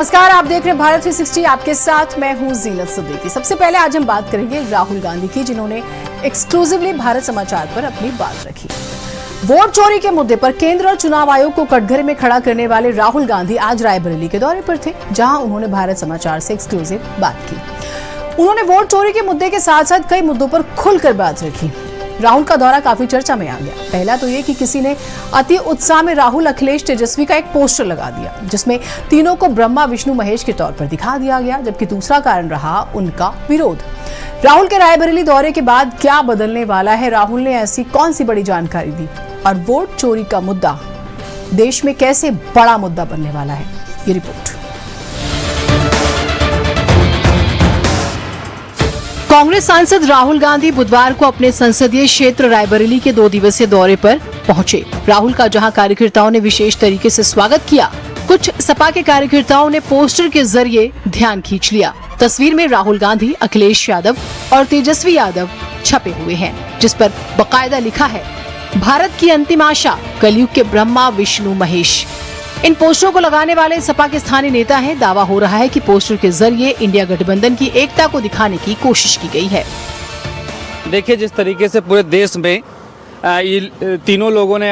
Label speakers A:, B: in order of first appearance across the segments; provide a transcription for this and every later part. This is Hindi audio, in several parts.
A: नमस्कार, आप देख रहे हैं भारत 360। आपके साथ मैं हूं जीनत सिद्दीकी। सबसे पहले आज हम बात करेंगे राहुल गांधी की, जिन्होंने एक्सक्लूसिवली भारत समाचार पर अपनी बात रखी। वोट चोरी के मुद्दे पर केंद्र और चुनाव आयोग को कटघरे में खड़ा करने वाले राहुल गांधी आज रायबरेली के दौरे पर थे, जहां उन्होंने भारत समाचार से एक्सक्लूसिव बात की। उन्होंने वोट चोरी के मुद्दे के साथ साथ कई मुद्दों पर खुलकर बात रखी। राहुल का दौरा काफी चर्चा में आ गया। पहला तो ये कि किसी ने अति उत्साह में राहुल, अखिलेश, तेजस्वी का एक पोस्टर लगा दिया, जिसमें तीनों को ब्रह्मा, विष्णु, महेश के तौर पर दिखा दिया गया, जबकि दूसरा कारण रहा उनका विरोध। राहुल के रायबरेली दौरे के बाद क्या बदलने वाला है, राहुल ने ऐसी कौन सी बड़ी जानकारी दी, और वोट चोरी का मुद्दा देश में कैसे बड़ा मुद्दा बनने वाला है, ये रिपोर्ट। कांग्रेस सांसद राहुल गांधी बुधवार को अपने संसदीय क्षेत्र रायबरेली के 2 दिवसीय दौरे पर पहुंचे। राहुल का जहां कार्यकर्ताओं ने विशेष तरीके से स्वागत किया, कुछ सपा के कार्यकर्ताओं ने पोस्टर के जरिए ध्यान खींच लिया। तस्वीर में राहुल गांधी, अखिलेश यादव और तेजस्वी यादव छपे हुए हैं, जिस पर बाकायदा लिखा है, भारत की अंतिम आशा, कलयुग के ब्रह्मा, विष्णु, महेश। इन पोस्टरों को लगाने वाले सपा के स्थानीय नेता हैं। दावा हो रहा है कि पोस्टर के जरिए इंडिया गठबंधन की एकता को दिखाने की कोशिश की गई है।
B: देखिए, जिस तरीके से पूरे देश में ये तीनों लोगों ने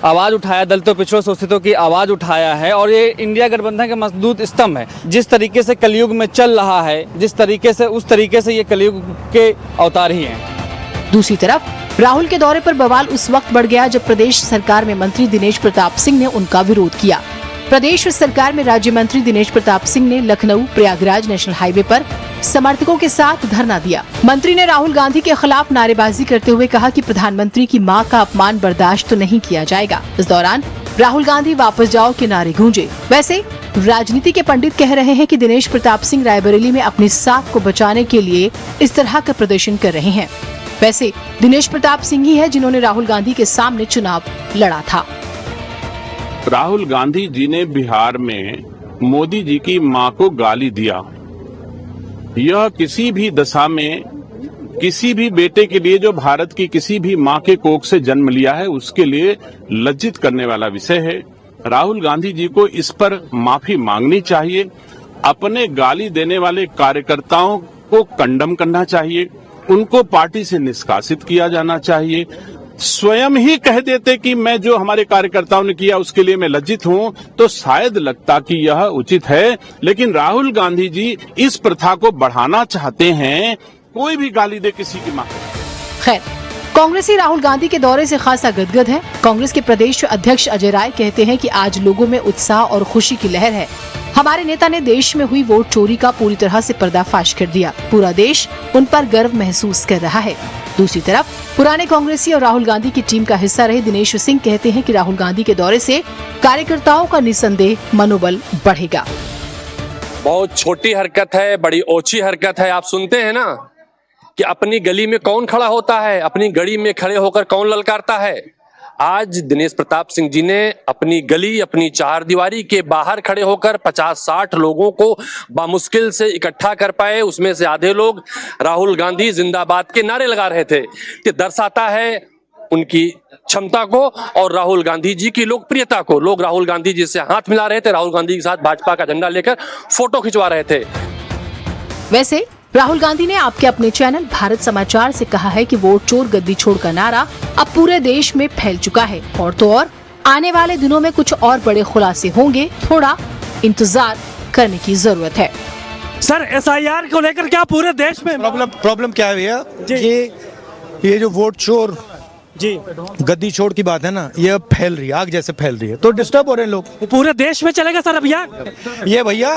B: आवाज़ उठाया, दलितों, पिछड़ों, शोषितों की आवाज़ उठाया है, और ये इंडिया गठबंधन के मजबूत स्तंभ है। जिस तरीके से कलयुग में चल रहा है, जिस तरीके से उस तरीके से ये कलयुग के अवतार ही हैं।
A: दूसरी तरफ राहुल के दौरे पर बवाल उस वक्त बढ़ गया जब प्रदेश सरकार में मंत्री दिनेश प्रताप सिंह ने उनका विरोध किया। प्रदेश सरकार में राज्य मंत्री दिनेश प्रताप सिंह ने लखनऊ प्रयागराज नेशनल हाईवे पर समर्थकों के साथ धरना दिया। मंत्री ने राहुल गांधी के खिलाफ नारेबाजी करते हुए कहा कि प्रधानमंत्री की मां का अपमान बर्दाश्त तो नहीं किया जाएगा। इस दौरान राहुल गांधी वापस जाओ के नारे गूंजे। वैसे राजनीति के पंडित कह रहे हैं कि दिनेश प्रताप सिंह रायबरेली में अपनी साख को बचाने के लिए इस तरह का प्रदर्शन कर रहे हैं। वैसे दिनेश प्रताप सिंह ही है जिन्होंने राहुल गांधी के सामने चुनाव लड़ा था।
C: राहुल गांधी जी ने बिहार में मोदी जी की मां को गाली दिया। यह किसी भी दशा में किसी भी बेटे के लिए जो भारत की किसी भी मां के कोख से जन्म लिया है, उसके लिए लज्जित करने वाला विषय है। राहुल गांधी जी को इस पर माफी मांगनी चाहिए। अपने गाली देने वाले कार्यकर्ताओं को कंडम करना चाहिए, उनको पार्टी से निष्कासित किया जाना चाहिए। स्वयं ही कह देते कि मैं जो हमारे कार्यकर्ताओं ने किया उसके लिए मैं लज्जित हूं, तो शायद लगता कि यह उचित है। लेकिन राहुल गांधी जी इस प्रथा को बढ़ाना चाहते हैं। कोई भी गाली दे किसी की मां।
A: खैर, कांग्रेसी राहुल गांधी के दौरे से खासा गदगद है। कांग्रेस के प्रदेश अध्यक्ष अजय राय कहते हैं कि आज लोगों में उत्साह और खुशी की लहर है। हमारे नेता ने देश में हुई वोट चोरी का पूरी तरह से पर्दाफाश कर दिया। पूरा देश उन पर गर्व महसूस कर रहा है। दूसरी तरफ पुराने कांग्रेसी और राहुल गांधी की टीम का हिस्सा रहे दिनेश सिंह कहते हैं कि राहुल गांधी के दौरे से कार्यकर्ताओं का निसंदेह मनोबल बढ़ेगा।
D: बहुत छोटी हरकत है, बड़ी ओछी हरकत है। आप सुनते हैं ना कि अपनी गली में कौन खड़ा होता है, अपनी गली में खड़े होकर कौन ललकारता है। आज दिनेश प्रताप सिंह जी ने अपनी गली, अपनी चारदीवारी के बाहर खड़े होकर 50-60 लोगों को बामुश्किल से इकट्ठा कर पाए। उसमें से आधे लोग राहुल गांधी जिंदाबाद के नारे लगा रहे थे। ये दर्शाता है उनकी क्षमता को और राहुल गांधी जी की लोकप्रियता को। लोग राहुल गांधी जी से हाथ मिला रहे थे, राहुल गांधी के साथ भाजपा का झंडा लेकर फोटो खिंचवा रहे थे।
A: वैसे राहुल गांधी ने आपके अपने चैनल भारत समाचार से कहा है कि वोट चोर गद्दी छोड़ का नारा अब पूरे देश में फैल चुका है, और तो और आने वाले दिनों में कुछ और बड़े खुलासे होंगे। थोड़ा इंतजार करने की जरूरत है।
E: सर, SIR को लेकर क्या पूरे देश में
F: प्रॉब्लम क्या है भैया? ये जो वोट चोर
E: जी
F: गद्दी छोड़ की बात है ना, ये अब फैल रही है, आग जैसे फैल रही है, तो डिस्टर्ब हो रहे हैं लोग।
E: पूरे देश में चलेगा सर अभियान?
F: ये भैया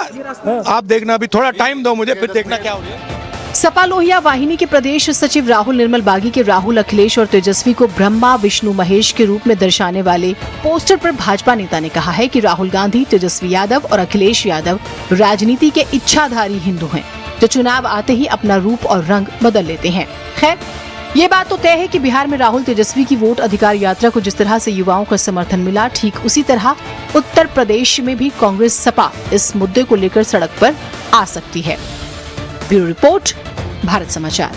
F: आप देखना, अभी थोड़ा टाइम दो मुझे, फिर देखना क्या हो रहा है।
A: सपा लोहिया वाहिनी के प्रदेश सचिव राहुल निर्मल बागी के राहुल, अखिलेश और तेजस्वी को ब्रह्मा, विष्णु, महेश के रूप में दर्शाने वाले पोस्टर पर भाजपा नेता ने कहा है कि राहुल गांधी, तेजस्वी यादव और अखिलेश यादव राजनीति के इच्छाधारी हिंदू हैं, जो चुनाव आते ही अपना रूप और रंग बदल लेते हैं। खैर, ये बात तो तय है कि बिहार में राहुल, तेजस्वी की वोट अधिकार यात्रा को जिस तरह से युवाओं का समर्थन मिला, ठीक उसी तरह उत्तर प्रदेश में भी कांग्रेस सपा इस मुद्दे को लेकर सड़क पर आ सकती है। ब्यूरो रिपोर्ट, भारत समाचार।